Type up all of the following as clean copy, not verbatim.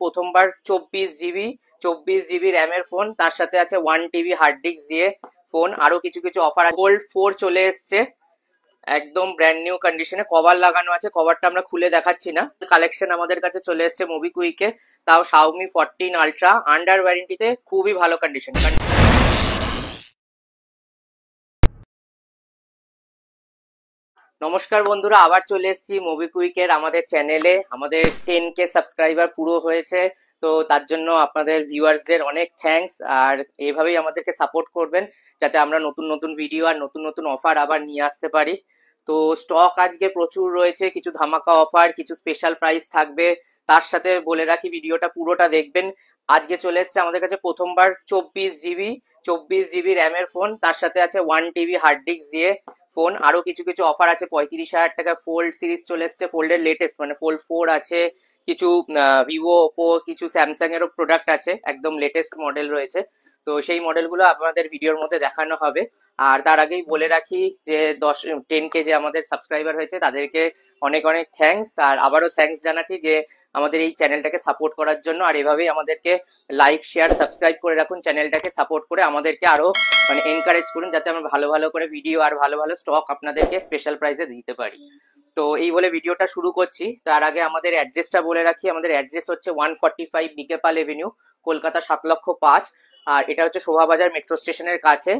প্রথমবার 24 জিবি র্যামের ফোন, তার সাথে আছে 1 TB হার্ড ডিস্ক দিয়ে ফোন। আরো কিছু কিছু অফার আছে। গোল্ড 4 চলে এসছে একদম ব্র্যান্ড নিউ কন্ডিশনে, কভার লাগানো আছে, কভারটা আমরা খুলে দেখাচ্ছি না। কালেকশন আমাদের কাছে চলে এসছে মোবিকুইকে, তাও Xiaomi 14 আলট্রা আন্ডার ওয়ারেন্টিতে, খুবই ভালো কন্ডিশন। নমস্কার বন্ধুরা, আবার চলে এসেছি মোবিকুইকের আমাদের চ্যানেলে। আমাদের 10K সাবস্ক্রাইবার পুরো হয়েছে, তো তার জন্য আপনাদের ভিউয়ার্সদের অনেক থ্যাঙ্কস। আর এইভাবেই আমাদেরকে সাপোর্ট করবেন যাতে আমরা নতুন নতুন ভিডিও আর নতুন নতুন অফার আবার নিয়ে আসতে পারি। তো স্টক আজকে প্রচুর রয়েছে, কিছু ধামাকা অফার, কিছু স্পেশাল প্রাইস থাকবে। তার সাথে বলে রাখি ভিডিওটা পুরোটা দেখবেন। আজকে চলে এসছে আমাদের কাছে প্রথমবার 24 জিবি র্যামের ফোন, তার সাথে আছে 1 TB হার্ড ডিস্ক দিয়ে ফোন। আরো কিছু কিছু অফার আছে। 35,000 টাকা ফোল্ড সিরিজ চলে এসছে, ফোল্ডের লেটেস্ট, মানে ফোল্ড 4 আছে, কিছু ভিভো, ওপো, কিছু স্যামসাং এরও প্রোডাক্ট আছে, একদম লেটেস্ট মডেল রয়েছে। তো সেই মডেলগুলো আপনাদের ভিডিওর মধ্যে দেখানো হবে। আর তার আগেই বলে রাখি যে 10-10K যে আমাদের সাবস্ক্রাইবার হয়েছে তাদেরকে অনেক অনেক থ্যাঙ্কস। আর আবারও থ্যাঙ্কস জানাচ্ছি যে আমাদের এই চ্যানেলটাকে সাপোর্ট করার জন্য। আর এভাবেই আমাদেরকে লাইক, শেয়ার, সাবস্ক্রাইব করে রাখুন, চ্যানেলটাকে সাপোর্ট করে আমাদেরকে আরো মানে এনকারেজ করুন যাতে আমরা ভালো ভালো করে ভিডিও আর ভালো ভালো স্টক আপনাদেরকে স্পেশাল প্রাইসে দিতে পারি। তো এই বলে ভিডিওটা শুরু করছি। তার আগে আমাদের অ্যাড্রেসটা বলে রাখি। আমাদের অ্যাড্রেস হচ্ছে 145 বিকেপাল এভিনিউ, কলকাতা 7,05,000। আর এটা হচ্ছে শোভাবাজার মেট্রো স্টেশনের কাছে।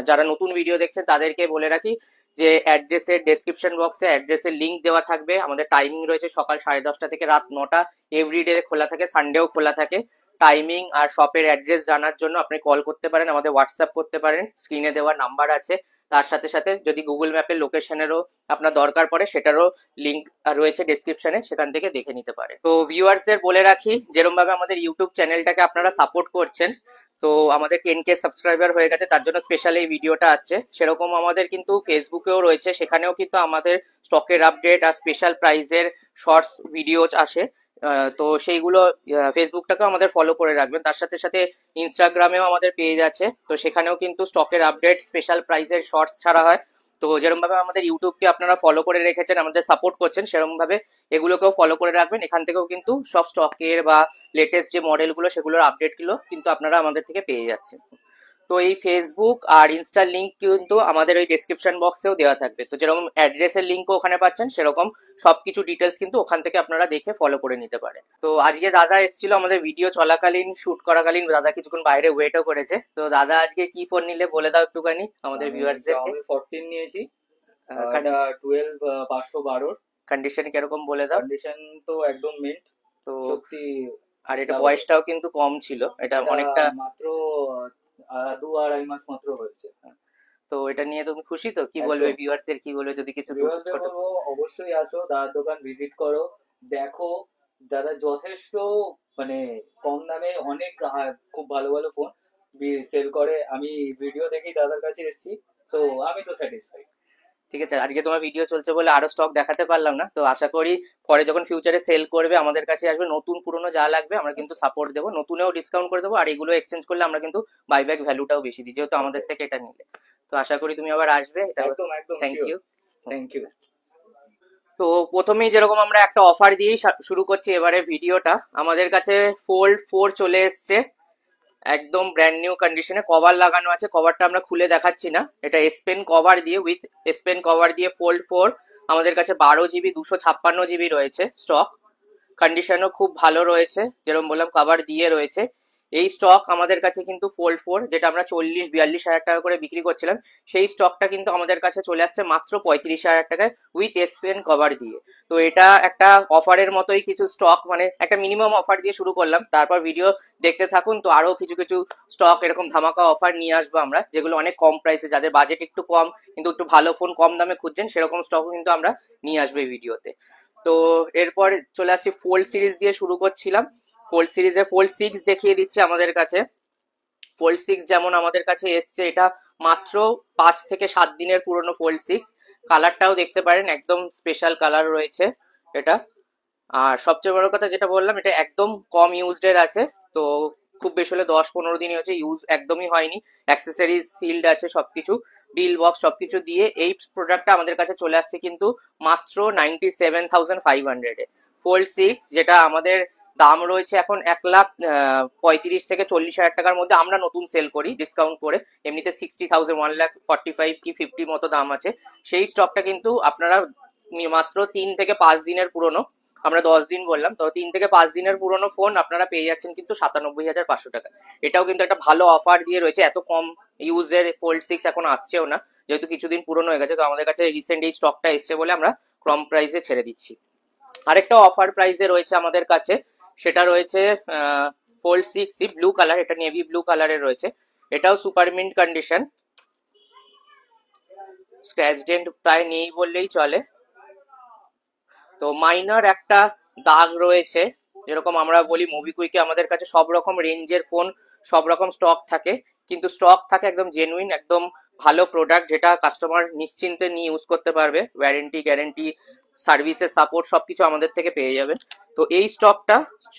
যারা নতুন ভিডিও দেখছেন তাদেরকে বলে রাখি যে অ্যাড্রেসের ডেসক্রিপশন বক্সে অ্যাড্রেসের লিঙ্ক দেওয়া থাকবে। আমাদের টাইমিং রয়েছে সকাল 10:30 থেকে রাত 9টা, এভরিডে খোলা থাকে, সানডেও খোলা থাকে। টাইমিং আর শপের অ্যাড্রেস জানার জন্য আপনি কল করতে পারেন, আমাদের হোয়াটসঅ্যাপ করতে পারেন, স্ক্রিনে দেওয়া নাম্বার আছে। তার সাথে সাথে যদি গুগল ম্যাপের লোকেশনেরও আপনার দরকার পড়ে সেটারও লিঙ্ক রয়েছে ডেসক্রিপশনে, সেখান থেকে দেখে নিতে পারে। তো ভিউয়ার্সদের বলে রাখি, যেরকম ভাবে আমাদের ইউটিউব চ্যানেলটাকে আপনারা সাপোর্ট করছেন, তো আমাদের 10K সাবস্ক্রাইবার হয়ে গেছে, তার জন্য স্পেশাল এই ভিডিওটা আসছে। সেরকম আমাদের কিন্তু ফেসবুকেও রয়েছে, সেখানেও কিন্তু আমাদের স্টকের আপডেট আর স্পেশাল প্রাইজের শর্টস ভিডিও আসে। তো সেইগুলো ফেসবুকটাকেও আমাদের ফলো করে রাখবেন। তার সাথে সাথে ইনস্টাগ্রামেও আমাদের পেজ আছে, তো সেখানেও কিন্তু স্টকের আপডেট, স্পেশাল প্রাইজের শর্টস ছাড়া হয়। তো যেরকম ভাবে আমাদের ইউটিউবকে আপনারা ফলো করে রেখেছেন, আমাদের সাপোর্ট করছেন, সেরকম ভাবে এগুলোকেও ফলো করে রাখবেন। এখান থেকেও কিন্তু সব স্টকের বা লেটেস্ট যে মডেলগুলো সেগুলোর আপডেটগুলো কিন্তু আপনারা আমাদের থেকে পেয়ে যাচ্ছেন। তো এই ফেসবুক আর ইনস্টার লিঙ্ক কিন্তু আমাদের ওই ডেসক্রিপশন বক্সেও দেওয়া থাকবে। তো যেরকম অ্যাড্রেসের লিঙ্কও ওখানে পাচ্ছেন, সেরকম সবকিছু ডিটেলস কিন্তু ওখান থেকে আপনারা দেখে ফলো করে নিতে পারেন। তো আজকে দাদা এসেছিল আমাদের ভিডিও চলাকালীন, শুট করাকালীন, দাদা কিছুক্ষণ বাইরে ওয়েটও করেছে। তো দাদা আজকে কি ফোন নিলে বলে দাও একটুখানি আমাদের ভিউয়ার্সদেরকে। আমি 14 নিয়েছি, এটা 12/512। কন্ডিশন কিরকম বলে দাও। কন্ডিশন তো একদম মিন্ট, তো সত্যি। আর এটা বয়সটাও কিন্তু কম ছিল, এটা অনেকটা মাত্র 2-2.5 মাস মাত্র হয়েছে। তো এটা নিয়ে তুমি খুশি তো? কি বলবে ভিউয়ারদের, কি বলবে যদি কিছু ছোট? অবশ্যই আসো, দাদার দোকান ভিজিট করো, দেখো। দাদা যথেষ্ট মানে কম দামে অনেক খুব ভালো ভালো ফোন সেল করে। আমি ভিডিও দেখেই দাদার কাছে এসেছি, তো আমি তো স্যাটিসফাইড। ঠিক আছে, আজকে তোমার ভিডিও চলছে বলে আরো স্টক দেখাতে পারলাম না। তো আশা করি পরে যখন ফিউচারে সেল করবে আমাদের কাছে আসবে, নতুন পুরনো যা লাগবে আমরা কিন্তু সাপোর্ট দেবো, নতুনেও ডিসকাউন্ট করে দেবো। আর এগুলো এক্সচেঞ্জ করলে আমরা কিন্তু বাইব্যাক ভ্যালুটাও বেশি দিই, যেহেতু আমাদের থেকে এটা নিলে। তো আশা করি তুমি আবার আসবে। একদম একদম, থ্যাংক ইউ। Thank you. তো প্রথমেই যেরকম আমরা একটা অফার দিয়েই শুরু করছি এবারে ভিডিওটা। আমাদের কাছে ফোল্ড 4 চলে এসছে একদম ব্র্যান্ড নিউ কন্ডিশনে, কভার লাগানো আছে, কভারটা আমরা খুলে দেখাচ্ছি না। এটা এস পেন কভার দিয়ে, উইথ এস পেন কভার দিয়ে ফোল্ড 4 আমাদের কাছে 12 GB 256 GB রয়েছে স্টক। কন্ডিশনও খুব ভালো রয়েছে, যেরকম বললাম কভার দিয়ে রয়েছে। এই স্টক আমাদের কাছে কিন্তু ফোল্ড 4 যেটা আমরা 40-42 হাজার টাকা করে বিক্রি করছিলাম, সেই স্টকটা কিন্তু আমাদের কাছে চলে আসছে মাত্র 35,000 টাকায় উইথ এস পেন কভার দিয়ে। তো এটা একটা অফারের মতোই কিছু স্টক, মানে একটা মিনিমাম অফার দিয়ে শুরু করলাম, তারপর ভিডিও দেখতে থাকুন। তো আরো কিছু কিছু স্টক এরকম ধামাকা অফার নিয়ে আসবো আমরা, যেগুলো অনেক কম প্রাইসে, যাদের বাজেট একটু কম কিন্তু একটু ভালো ফোন কম দামে খুঁজছেন, সেরকম স্টকও কিন্তু আমরা নিয়ে আসবো এই ভিডিওতে। তো এরপর চলে আসছি ফোল্ড সিরিজ দিয়ে শুরু করছিলাম। ফোল্ড সিরিজে ফোল্ড 6 দেখিয়ে দিচ্ছি আমাদের কাছে। ফোল্ড 6 যেমন আমাদের কাছে এসছে, এটা মাত্র 5 থেকে 7 দিনের পুরনো ফোল্ড 6। কালারটাও দেখতে পারেন, একদম স্পেশাল কালার রয়েছে এটা। আর সবচেয়ে বড় কথা যেটা বললাম, এটা একদম কম ইউজড আছে। তো খুব বেশি হলে 10-15 দিনই হচ্ছে, ইউজ একদমই হয়নি। অ্যাক্সেসরিজ সিল্ড আছে সবকিছু, ডিল বক্স সবকিছু দিয়ে এই প্রোডাক্টটা আমাদের কাছে চলে আসছে কিন্তু মাত্র 97,500 এ। ফোল্ড 6 যেটা আমাদের দাম রয়েছে এখন 1,35,000 থেকে 40,000 টাকার মধ্যে আমরা নতুন সেল করি ডিসকাউন্ট করে। এমনিতে 60,000, 1,45,000 কি 50 মতো দাম আছে। সেই স্টকটা কিন্তু আপনারা মাত্র 3 থেকে 5 দিনের পুরনো, আমরা 10 দিন বললাম, তো 3 থেকে 5 দিনের পুরনো ফোন আপনারা পেয়ে যাচ্ছেন কিন্তু 97,500 টাকা। এটাও কিন্তু একটা ভালো অফার দিয়ে রয়েছে। এত কম ইউজের ফোল্ড 6 এখন আসছেও না, যেহেতু কিছুদিন পুরনো হয়ে গেছে। তো আমাদের কাছে রিসেন্ট এই স্টকটা এসছে বলে আমরা কম প্রাইসে ছেড়ে দিচ্ছি। আরেকটা অফার প্রাইসে রয়েছে আমাদের কাছে, সেটা রয়েছে ফোল্ড 6 ব্লু কালার, এটা নেভি ব্লু কালারের রয়েছে। এটাও super mint condition, scratch dent প্রায় নেই বললেই চলে। তো মাইনর একটা দাগ রয়েছে, যেরকম আমরা বলি মোবিকুইকে আমাদের কাছে সব রকম রেঞ্জের ফোন সব রকম স্টক থাকে, কিন্তু স্টক থাকে একদম জেনুইন, একদম ভালো প্রোডাক্ট, যেটা কাস্টমার নিশ্চিন্তে নিয়ে ইউজ করতে পারবে। ওয়ারেন্টি, গ্যারেন্টি, সার্ভিসের সাপোর্ট সবকিছু আমাদের থেকে পেয়ে যাবেন। তো এই স্টকটা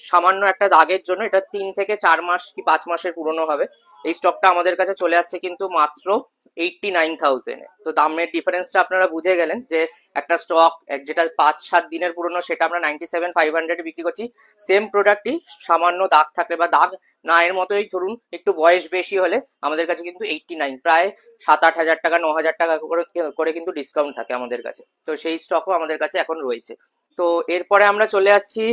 সামান্য একটা দাগের জন্য এটা 3 থেকে 4 মাস কি 5 মাসের পুরনো হবে। এই স্টকটা আমাদের কাছে চলে আসছে কিন্তু মাত্র 89,000। তো দামের ডিফারেন্সটা আপনারা বুঝে গেলেন যে একটা স্টক যেটা 5-7 দিনের পুরনো সেটা আমরা 97,500 বিক্রি করছি। সেম প্রোডাক্টই সামান্য দাগ থাকলে বা দাগ না এর মতোই ধরুন একটু বয়স বেশি হলে আমাদের কাছে কিন্তু 89, প্রায় 7-8 হাজার টাকা 9,000 টাকা করে কিন্তু ডিসকাউন্ট থাকে আমাদের কাছে। তো সেই স্টকও আমাদের কাছে এখন রয়েছে। তো এরপরে আমরা চলে আসছি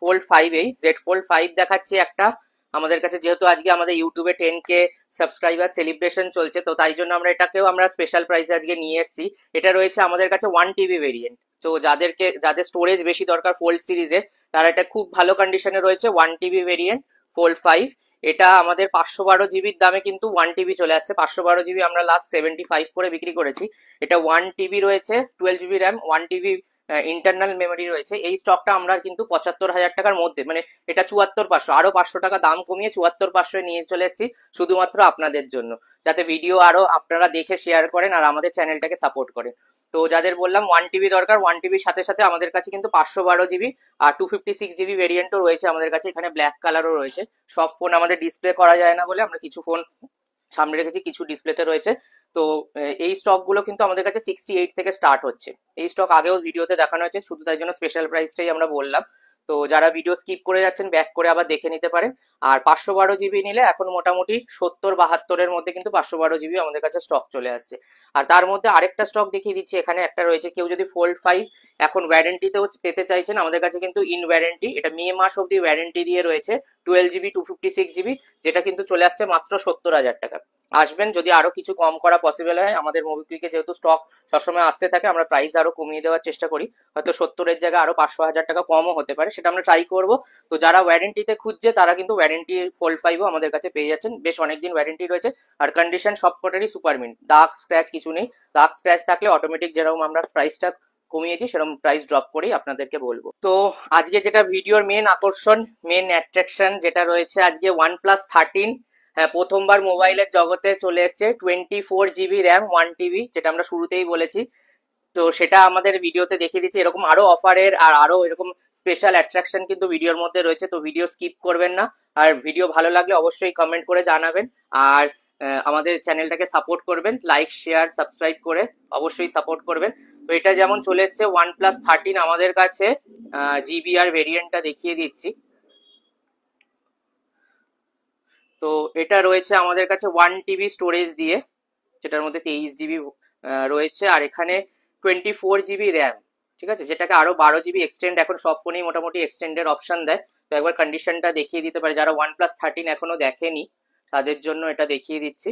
ফোল্ড 5 এই জেড ফোল্ড 5 দেখাচ্ছি একটা আমাদের কাছে। যেহেতু আজকে আমাদের ইউটিউবে 10K সাবস্ক্রাইবার সেলিব্রেশন চলছে, তো তাই জন্য আমরা এটাকেও আমরা স্পেশাল প্রাইসে আজকে নিয়ে এসেছি। এটা রয়েছে আমাদের কাছে 1 TB ভেরিয়েন্ট। তো যাদের স্টোরেজ বেশি দরকার ফোল্ড সিরিজে, তারা এটা খুব ভালো কন্ডিশনে রয়েছে 1 TB ভেরিয়েন্ট ফোল্ড 5। এটা আমাদের 512 জিবির দামে কিন্তু 1 TB চলে আসছে। 512 জিবি আমরা লাস্ট 75 করে বিক্রি করেছি। এটা 1 TB রয়েছে, 12 GB RAM, 1 TB internal memory রয়েছে। এই স্টকটা আমরা কিন্তু 75,000 টাকার মধ্যে, মানে এটা 74,500, আরো 500 টাকা দাম কমিয়ে 74,500 নিয়ে চলে এসেছি শুধুমাত্র আপনাদের জন্য, যাতে ভিডিও আরো আপনারা দেখে শেয়ার করেন আর আমাদের চ্যানেলটাকে সাপোর্ট করেন। তো যাদের বললাম 1 TB দরকার, 1 TBর সাথে সাথে আমাদের কাছে কিন্তু 512 জিবি আর 256 জিবি ভেরিয়েন্টও রয়েছে আমাদের কাছে। এখানে ব্ল্যাক কালারও রয়েছে। সব ফোন আমাদের ডিসপ্লে করা যায় না বলে আমরা কিছু ফোন সামনে রেখেছি, কিছু ডিসপ্লেতে রয়েছে। তো এই স্টক গুলো কিন্তু আমাদের কাছে 68 থেকে স্টার্ট হচ্ছে। এই স্টক আগেও ভিডিওতে দেখানো হয়েছে, শুধু তাই জন্য স্পেশাল প্রাইসটাই আমরা বললাম। তো যারা ভিডিও স্কিপ করে যাচ্ছেন ব্যাক করে আবার দেখে নিতে পারেন। আর 512 জিবি নিলে এখন মোটামুটি 70-72-এর মধ্যে কিন্তু 512 জিবি আমাদের কাছে স্টক চলে আসছে। আর তার মধ্যে আরেকটা স্টক দেখিয়ে দিচ্ছি, এখানে একটা রয়েছে। কেউ যদি ফোল্ড 5 এখন ওয়ারেন্টিতেও পেতে চাইছেন, আমাদের কাছে কিন্তু ইন ওয়ারেন্টি, এটা মে মাস অব্দি ওয়ারেন্টি দিয়ে রয়েছে 12 জিবি 256 জিবি, যেটা কিন্তু চলে আসছে মাত্র 70,000 টাকা। আসবেন, যদি আরো কিছু কম করা পসিবল হয়। আমাদের মোবিকুইকে যেহেতু স্টক সবসময় আসতে থাকে, আমরা প্রাইস আরো কমিয়ে দেওয়ার চেষ্টা করি। হয়তো 70-এর জায়গায় আরো 500-1000 টাকা কমও হতে পারে, সেটা আমরা ট্রাই করব। তো যারা ওয়ারেন্টিতে খুঁজছে তারা কিন্তু ওয়ারেন্টি ফোল্ড 5ও আমাদের কাছে পেয়ে যাচ্ছেন, বেশ অনেকদিন ওয়ারেন্টি রয়েছে। আর কন্ডিশন সবকটারই সুপার মিন্ট, দাগ স্ক্র্যাচ কিছু নেই। দাগ স্ক্র্যাচ থাকলে অটোমেটিক যেরকম আমরা প্রাইসটা কমিয়ে দিই সেরকম প্রাইস ড্রপ করেই আপনাদেরকে বলবো। তো আজকে যেটা ভিডিওর মেন আকর্ষণ, মেন অ্যাট্রাকশন যেটা রয়েছে, আজকে OnePlus 13 হ্যাঁ প্রথমবার মোবাইলের জগতে চলে এসছে 24 জিবি র্যাম 1 TB, যেটা আমরা শুরুতেই বলেছি। তো সেটা আমাদের ভিডিওতে দেখিয়ে দিচ্ছি। এরকম আরো অফারের আর আরো এরকম স্পেশাল অ্যাট্রাকশন কিন্তু ভিডিওর মধ্যে রয়েছে, তো ভিডিও স্কিপ করবেন না। আর ভিডিও ভালো লাগলে অবশ্যই কমেন্ট করে জানাবেন। আর আমাদের চ্যানেলটাকে সাপোর্ট করবেন, লাইক শেয়ার সাবস্ক্রাইব করে অবশ্যই সাপোর্ট করবেন। তো এটা যেমন চলে এসছে OnePlus 13 আমাদের কাছে, জিবিআর ভেরিয়েন্টটা দেখিয়ে দিচ্ছি। তো এটা রয়েছে আমাদের কাছে 1 TB স্টোরেজ দিয়ে, যেটার মধ্যে 23 জিবি রয়েছে। আর এখানে 24 জিবি র্যাম, ঠিক আছে, যেটাকে আরো 12 জিবি এক্সটেন্ড, এখন সব ফোনেই মোটামুটি এক্সটেন্ডের অপশন দেয়। তো একবার কন্ডিশনটা দেখিয়ে দিতে পারে, যারা OnePlus 13 এখনো দেখেনি তাদের জন্য এটা দেখিয়ে দিচ্ছি।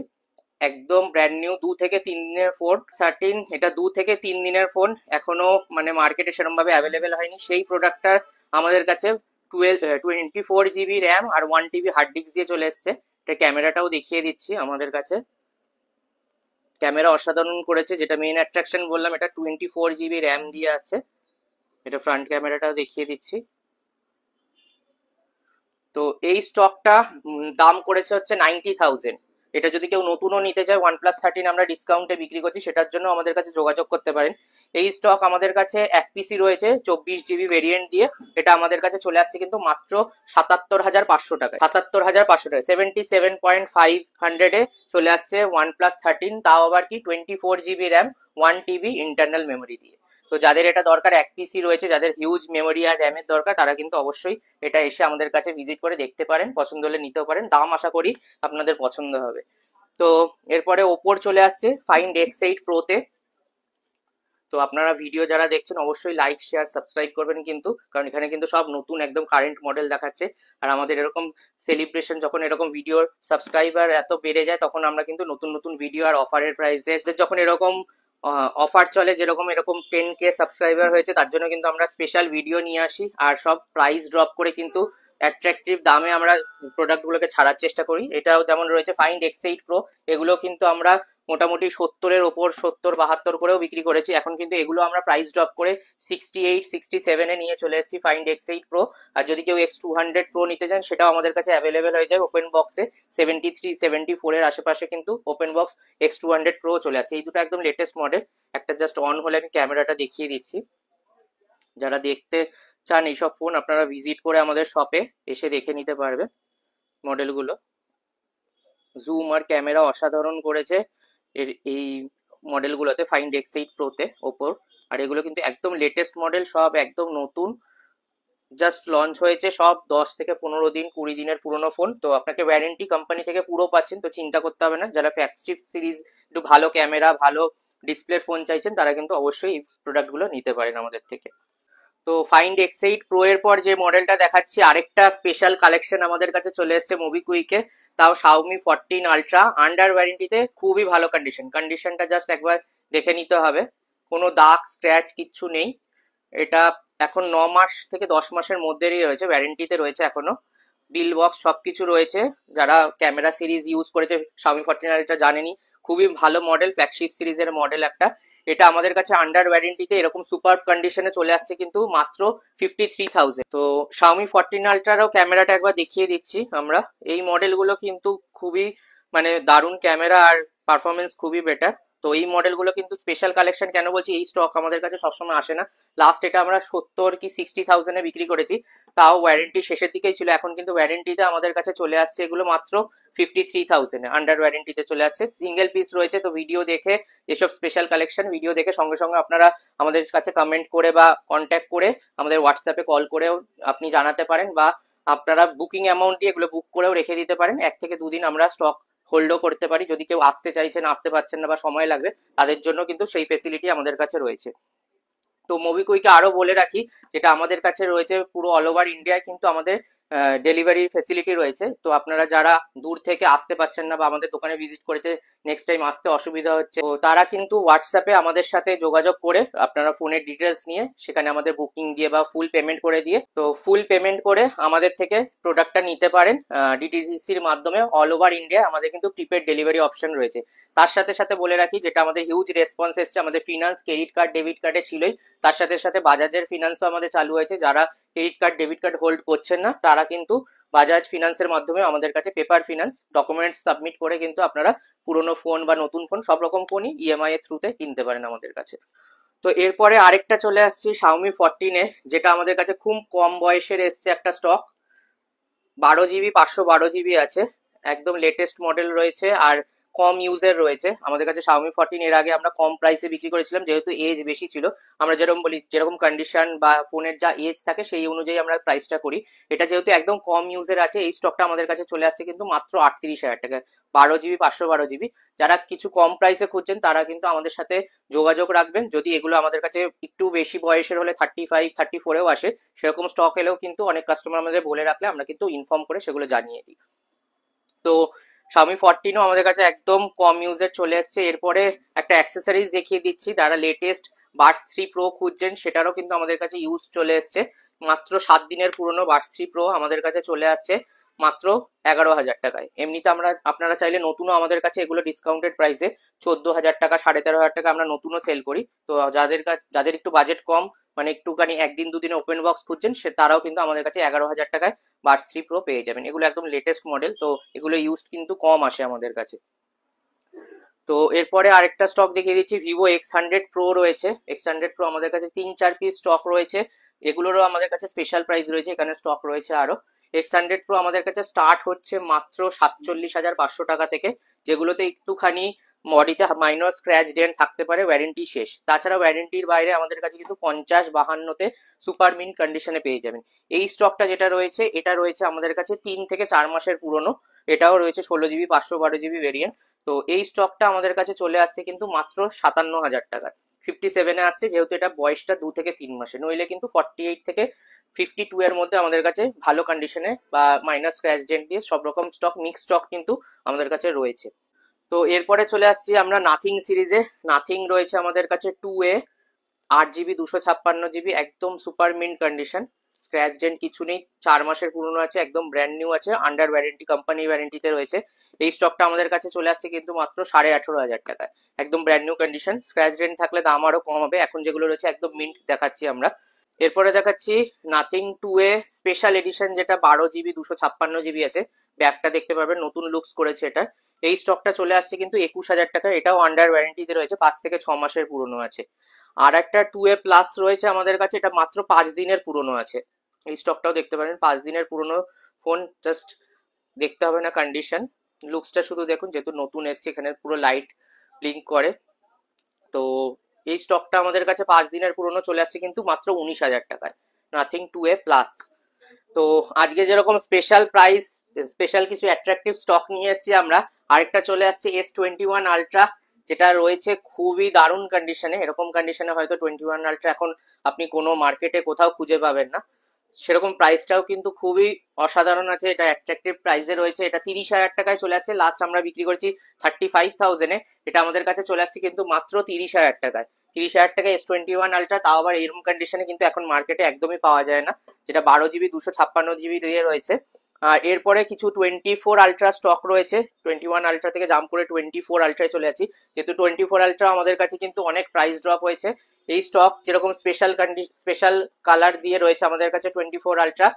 একদম ব্র্যান্ড নিউ, 2 থেকে 3 দিনের ফোন 13, এটা 2 থেকে 3 দিনের ফোন, এখনো মানে মার্কেটে সেরকম ভাবে অ্যাভেলেবেল হয়নি। সেই প্রোডাক্টটা আমাদের কাছে 24 জিবি র্যাম আর 1 TB হার্ড ডিস্ক দিয়ে চলে এসছে। এটা ক্যামেরাটাও দেখিয়ে দিচ্ছি। আমাদের কাছে ক্যামেরা অসাধারণ করেছে, যেটা মেইন অ্যাট্রাকশন বললাম, এটা 24 জিবি র্যাম দিয়ে আছে। এটা ফ্রন্ট ক্যামেরাটাও দেখিয়ে দিচ্ছি। তো এই স্টকটা দাম করেছে হচ্ছে 90,000। এটা যদি কেউ নতুনও নিতে চায়, OnePlus 13 আমরা ডিসকাউন্টে বিক্রি করছি, সেটার জন্য আমাদের কাছে যোগাযোগ করতে পারেন। এই স্টক আমাদের কাছে 1 পিসি রয়েছে 24 জিবি ভেরিয়েন্ট দিয়ে। এটা আমাদের কাছে চলে আসছে কিন্তু মাত্র 77,500 টাকায়, 77,500 টাকা, 77.500 চলে আসছে OnePlus 13, তাও আবার কি 24 GB RAM 1 TB internal memory দিয়ে। তো যাদের এটা দরকার, এক পিসি রয়েছে, যাদের হিউজ মেমোরি আর র্যামের দরকার, তারা কিন্তু অবশ্যই এটা এসে আমাদের কাছে ভিজিট করে দেখতে পারেন, পছন্দ হলে নিতেও পারেন। দাম আশা করি আপনাদের পছন্দ হবে। তো এরপরে ওপোর চলে আসছে ফাইন্ড X8 প্রোতে। তো আপনারা ভিডিও যারা দেখছেন অবশ্যই লাইক শেয়ার সাবস্ক্রাইব করবেন কিন্তু, কারণ এখানে কিন্তু সব নতুন একদম কারেন্ট মডেল দেখাচ্ছে। আর আমাদের এরকম সেলিব্রেশন, যখন এরকম ভিডিওর সাবস্ক্রাইবার এত বেড়ে যায়, তখন আমরা কিন্তু নতুন নতুন ভিডিও আর অফারের প্রাইসে, যখন এরকম অফার চলে, যেরকম এরকম 10K সাবস্ক্রাইবার হয়েছে, তার জন্য কিন্তু আমরা স্পেশাল ভিডিও নিয়ে আসি আর সব প্রাইস ড্রপ করে কিন্তু অ্যাট্রাকটিভ দামে আমরা প্রোডাক্টগুলোকে ছাড়ার চেষ্টা করি। এটাও যেমন রয়েছে ফাইন্ড X8 প্রো, এগুলো কিন্তু আমরা মোটামুটি 70-এর ওপর 70-72 করেও বিক্রি করেছি। এখন কিন্তু এগুলো আমরা প্রাইস ড্রপ করে 68-67-এ নিয়ে চলে এসেছি ফাইন্ড X8 প্রো। আর যদি কেউ X200 প্রো নিতে চান, সেটাও আমাদের কাছে অ্যাভেলেবেল হয়ে যায় ওপেন বক্সে। 73-74-এর আশেপাশে কিন্তু ওপেন বক্স X200 প্রো চলে আসছে। এই দুটো একদম লেটেস্ট মডেল। একটা জাস্ট অন হলে আমি ক্যামেরাটা দেখিয়ে দিচ্ছি। যারা দেখতে চান এইসব ফোন, আপনারা ভিজিট করে আমাদের শপে এসে দেখে নিতে পারবেন মডেলগুলো। জুম আর ক্যামেরা অসাধারণ করেছে এই মডেলগুলোতে, ফাইন্ড X8 প্রোতে ওপোর। আর এগুলো কিন্তু একদম লেটেস্ট মডেল, সব একদম নতুন, জাস্ট লঞ্চ হয়েছে, সব 10 থেকে 15 দিন 20 দিনের পুরনো ফোন। তো আপনাকে ওয়ারেন্টি কোম্পানি থেকে পুরো পাচ্ছেন, তো চিন্তা করতে হবে না। যারা ফ্ল্যাগশিপ সিরিজ, একটু ভালো ক্যামেরা ভালো ডিসপ্লের ফোন চাইছেন, তারা কিন্তু অবশ্যই এই প্রোডাক্টগুলো নিতে পারেন আমাদের থেকে। তো ফাইন্ড X8 প্রো এর পর যে মডেলটা দেখাচ্ছি, আরেকটা স্পেশাল কালেকশন আমাদের কাছে চলে এসেছে মোবিকুইকে, তাও Xiaomi 14 আলট্রা, আন্ডার ওয়ারেন্টিতে, খুবই ভালো কন্ডিশনটা জাস্ট একবার দেখে নিতে হবে। কোনো দাগ স্ক্র্যাচ কিচ্ছু নেই। এটা এখন 9 মাস থেকে 10 মাসের মধ্যেই রয়েছে, ওয়ারেন্টিতে রয়েছে এখনো। বিল বক্স সবকিছু রয়েছে। যারা ক্যামেরা সিরিজ ইউজ করেছে Xiaomi 14 আলট্রা জানেনি, খুবই ভালো মডেল, ফ্ল্যাগশিপ সিরিজের মডেল একটা। এটা আমাদের কাছে আন্ডার ওয়ারেন্টিতে এরকম সুপার কন্ডিশনে চলে আসছে কিন্তু মাত্র 53,000। তো Xiaomi 14 আলট্রারও ক্যামেরাটা একবার দেখিয়ে দিচ্ছি আমরা। এই মডেলগুলো কিন্তু খুবই মানে দারুণ ক্যামেরা আর পারফরমেন্স খুবই বেটার। তো এই মডেলগুলো কিন্তু স্পেশাল কালেকশন। কেন বলছি, এই স্টক আমাদের কাছে সবসময় আসে না। লাস্ট এটা আমরা 70 কি 60,000-এ বিক্রি করেছি, তাও ওয়ারেন্টি শেষের দিকেই ছিল। এখন কিন্তু ওয়ারেন্টিতে আমাদের কাছে চলে আসছে এগুলো মাত্র 53,000-এ, আন্ডার ওয়ারেন্টিতে চলে আসছে। সিঙ্গেল পিস রয়েছে। তো ভিডিও দেখে, যেসব স্পেশাল কালেকশন ভিডিও দেখে সঙ্গে সঙ্গে আপনারা আমাদের কাছে কমেন্ট করে বা কন্ট্যাক্ট করে আমাদের হোয়াটসঅ্যাপে কল করেও আপনি জানাতে পারেন, বা আপনারা বুকিং অ্যামাউন্ট দিয়ে এগুলো বুক করেও রেখে দিতে পারেন। 1 থেকে 2 দিন আমরা স্টক হোল্ডও করতে পারি। যদি কেউ আসতে চাইছেন, আসতে পারছেন না বা সময় লাগবে, তাদের জন্য কিন্তু সেই ফেসিলিটি আমাদের কাছে রয়েছে। তো মোবিকুইকে আরো বলে রাখি, যেটা আমাদের কাছে রয়েছে পুরো অল ওভার ইন্ডিয়ায় কিন্তু আমাদের ডেলিভারি ফেসিলিটি রয়েছে। তো আপনারা যারা দূর থেকে আসতে পারছেন না বা আমাদের দোকানে ভিজিট করেছে, নেক্সট টাইম আসতে অসুবিধা হচ্ছে, তো তারা কিন্তু হোয়াটসঅ্যাপে আমাদের সাথে যোগাযোগ করে, আপনারা ফোনের ডিটেলস নিয়ে সেখানে আমাদের বুকিং দিয়ে বা ফুল পেমেন্ট করে দিয়ে, তো ফুল পেমেন্ট করে আমাদের থেকে প্রোডাক্টটা নিতে পারেন। ডিটিসির মাধ্যমে অল ওভার ইন্ডিয়া আমাদের কিন্তু প্রিপেড ডেলিভারি অপশন রয়েছে। তার সাথে সাথে বলে রাখি, যেটা আমাদের হিউজ রেসপন্স এসছে, আমাদের ফিনান্স ক্রেডিট কার্ড ডেবিট কার্ডে ছিলই, তার সাথে সাথে বাজাজের ফিনান্সও আমাদের চালু হয়েছে। যারা credit card debit card hold করছেন না, তারা কিন্তু বাজাজ ফিনান্সের মাধ্যমে আমাদের কাছে পেপার ফিনান্স ডকুমেন্টস সাবমিট করে কিন্তু আপনারা পুরনো ফোন বা নতুন ফোন সব রকম ফোনই ইএমআই এর থ্রুতে কিনতে পারেন আমাদের কাছে। তো এরপরে আরেকটা চলে আসছি Xiaomi 14-এ, যেটা আমাদের কাছে খুব কম বয়সের এসছে একটা স্টক। 12 জিবি 512 জিবি আছে, একদম লেটেস্ট মডেল রয়েছে আর কম ইউজের রয়েছে আমাদের কাছে। Xiaomi 14 এর আগে আমরা কম প্রাইসে বিক্রি করেছিলাম, যেহেতু এজ বেশি ছিল। আমরা যেরকম বলি, যেরকম কন্ডিশন বা ফোনের যা এজ থাকে সেই অনুযায়ী আমরা প্রাইসটা করি। এটা যেহেতু একদম কম ইউজের আছে, এই স্টকটা আমাদের কাছে চলে আসছে কিন্তু মাত্র 38,000 টাকায়। 12 জিবি 512 জিবি। যারা কিছু কম প্রাইসে খুঁজছেন, তারা কিন্তু আমাদের সাথে যোগাযোগ রাখবেন। যদি এগুলো আমাদের কাছে একটু বেশি বয়সের হলে 35-34-এও আসে, সেরকম স্টক এলেও কিন্তু অনেক কাস্টমার আমাদের বলে রাখলে আমরা কিন্তু ইনফর্ম করে সেগুলো জানিয়ে দিই। তো Xiaomi 14ও আমাদের কাছে একদম কম ইউজের চলে এসছে। এরপরে একটা অ্যাক্সেসরিজ দেখিয়ে দিচ্ছি। যারা লেটেস্ট বাডস 3 প্রো খুঁজছেন, সেটারও কিন্তু আমাদের কাছে ইউজ চলে এসছে। মাত্র 7 দিনের পুরনো বাডস 3 প্রো আমাদের কাছে চলে আসছে মাত্র 11,000 টাকায়। এমনিতে আপনারা চাইলে নতুনও আমাদের কাছে এগুলো ডিসকাউন্টেড প্রাইসে 14,000 টাকা 13,500 টাকা আমরা নতুনও সেল করি। তো যাদের একটু বাজেট কম, মানে একটুখানি একদিন দুদিনে ওপেন বক্স খুঁজছেন, তারাও কিন্তু আমাদের কাছে 11,000 টাকায় বাডস 3 প্রো পেয়ে যাবেন। এগুলো একদম লেটেস্ট মডেল, তো এগুলো ইউজ কিন্তু কম আসে আমাদের কাছে। তো এরপরে আরেকটা স্টক দেখিয়ে দিচ্ছি, ভিভো X100 প্রো রয়েছে। X100 প্রো আমাদের কাছে 3-4 পিস স্টক রয়েছে। এগুলোরও আমাদের কাছে স্পেশাল প্রাইস রয়েছে, এখানে স্টক রয়েছে আরো। X100 প্রো আমাদের কাছে স্টার্ট হচ্ছে মাত্র 47,500 টাকা থেকে, যেগুলোতে একটুখানি বডিতে মাইনর স্ক্র্যাচ ডেন্ট থাকতে পারে, ওয়ারেন্টি শেষ। তাছাড়া ওয়ারেন্টির বাইরে আমাদের কাছে কিন্তু 50-52-তে সুপার মিন্ট কন্ডিশনে পেয়ে যাবেন। এই স্টকটা যেটা রয়েছে এটা রয়েছে আমাদের কাছে 3 থেকে 4 মাসের পুরনো। এটাও রয়েছে 16 জিবি 512 জিবি ভেরিয়েন্ট। তো এই স্টকটা আমাদের কাছে চলে আসছে কিন্তু মাত্র 57,000 টাকায়। 57-এ আসছে, যেহেতু এটা বয়সটা 2 থেকে 3 মাসে, নইলে কিন্তু 48 থেকে 52 এর মধ্যে আমাদের কাছে ভালো কন্ডিশনে বা মাইনাস স্ক্র্যাচ ডেন্ট দিয়ে সব রকম স্টক, মিক্স স্টক কিন্তু আমাদের কাছে রয়েছে। তো এরপরে চলে আসছি আমরা নাথিং সিরিজে। নাথিং রয়েছে আমাদের কাছে 2A, 8 জিবি 256 জিবি, একদম super mint condition, scratch dent কিছু নেই, 4 মাসের পুরনো আছে, একদম ব্র্যান্ড নিউ আছে, আন্ডার ওয়ারেন্টি, কোম্পানি ওয়ারেন্টিতে রয়েছে। এই স্টকটা আমাদের কাছে চলে আসছে কিন্তু মাত্র 18,500 টাকায়, একদম brand new condition. Scratch dent থাকলে দাম আরো কম হবে, এখন যেগুলো রয়েছে একদম মিন্ট দেখাচ্ছি আমরা। এরপরে দেখাচ্ছি নাথিং 2A স্পেশাল এডিশন, যেটা 12 জিবি 256 জিবি আছে। ব্যাগটা দেখতে পাবেন, নতুন লুকস করেছে এটা। এই স্টকটা চলে আসছে কিন্তু 21,000 টাকা, এটাও আন্ডার ওয়ারেন্টিতে রয়েছে, 5 থেকে 6 মাসের পুরনো আছে। আর একটা 2A প্লাস রয়েছে আমাদের কাছে, এটা মাত্র 5 দিনের পুরনো আছে। এই স্টকটাও দেখতে পারেন, 5 দিনের পুরনো ফোন, জাস্ট দেখতে হবে না কন্ডিশন, লুকসটা শুধু দেখুন, যেহেতু নতুন এসছে, এখানে পুরো লাইট ব্লিঙ্ক করে। তো এই স্টকটা আমাদের কাছে 5 দিনের পুরনো চলে আসছে কিন্তু মাত্র 19,000 টাকায়, নাথিং 2A প্লাস। তো আজকে যেরকম স্পেশাল প্রাইস, স্পেশাল কিছু অ্যাট্রাকটিভ স্টক নিয়ে এসেছি আমরা, আরেকটা চলে আসছে S21 আলট্রা, যেটা রয়েছে খুবই দারুণ কন্ডিশনে। এরকম কন্ডিশনে হয়তো 21 আলট্রা এখন আপনি কোনো মার্কেটে কোথাও খুঁজে পাবেন না। সেরকম প্রাইসটাও কিন্তু খুবই অসাধারণ আছে, এটা অ্যাট্রাকটিভ প্রাইসে রয়েছে। এটা 30,000 টাকায় চলে আসছে, লাস্ট আমরা বিক্রি করছি 35,000-এ। এটা আমাদের কাছে চলে আসছে কিন্তু মাত্র 30,000 টাকায়। 30,000 টাকায় S21 আলট্রা, তাও আবার এরকম কন্ডিশনে কিন্তু এখন মার্কেটে একদমই পাওয়া যায় না, যেটা 12 জিবি 256 জিবি দিয়ে রয়েছে। আর এরপরে কিছু 24 আলট্রা স্টক রয়েছে, 21 আলট্রা থেকে জাম্প করে 24 আলট্রায় চলে যাচ্ছি, যেহেতু 24 আলট্রা আমাদের কাছে কিন্তু অনেক প্রাইস ড্রপ হয়েছে। এই স্টক যেরকম স্পেশাল কালার দিয়ে রয়েছে আমাদের কাছে 24 আলট্রা